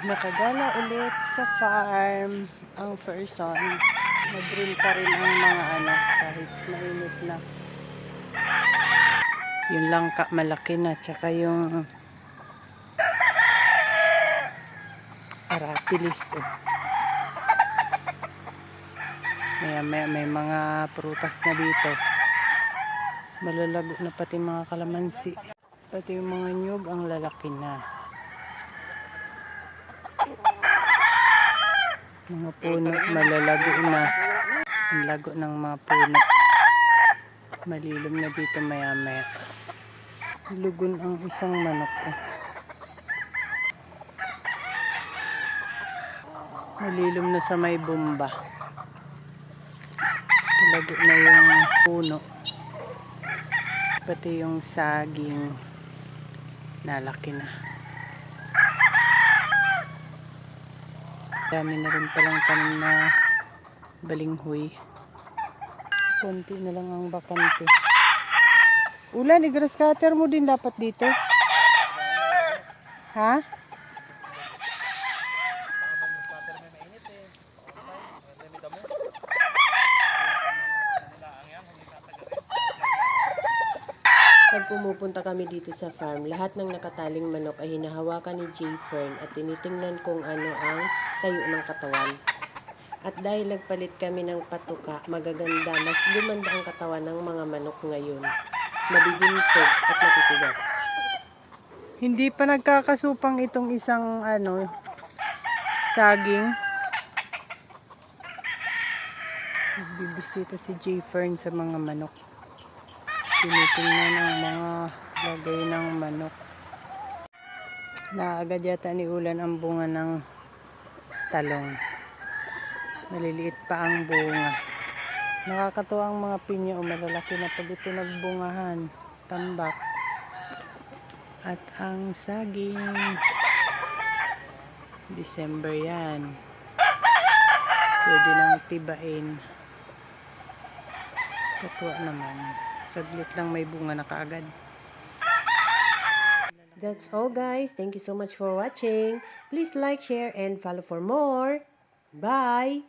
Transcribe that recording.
Nakagala ulit sa farm ang person. Nag-drill pa rin ang mga anak kahit mainit na. Yung langka malaki na, tsaka yung aratilis. Maya may mga prutas na dito. Malalago na pati mga kalamansi. Pati yung mga nyug ang lalaki na. Mga puno malalago na. Ang lago ng mga puno. Malilom na dito maya. Lugon ang isang manok. Malilom na sa may bomba. Lago na yung puno. Pati yung saging nalaki na. Dami na rin palang tanim na balinghoy. Konti na lang ang bakante. Ulan, i-grass cutter mo din dapat dito. Ha? Pag pumupunta kami dito sa farm, lahat ng nakataling manok ay hinahawakan ni J. Fern at tinitingnan kung ano ang tayo ng katawan. At dahil nagpalit kami ng patuka, magaganda, mas gumanda ang katawan ng mga manok ngayon. Mabibintog at matitigas. Hindi pa nagkakasupang itong isang saging. Nagbibisita si J. Fern sa mga manok. Tinitingnan ang mga lagay ng manok. Naagad yata ni Ulan ang bunga ng talong. Maliliit pa ang bunga. Nakakatuwa ang mga pinya o malalaki na pag ito nagbungahan. Tambak. At ang saging. December yan. Pwede nang tibain. Katuwa naman. Saglit lang may bunga na kaagad. That's all guys. Thank you so much for watching. Please like, share, and follow for more. Bye!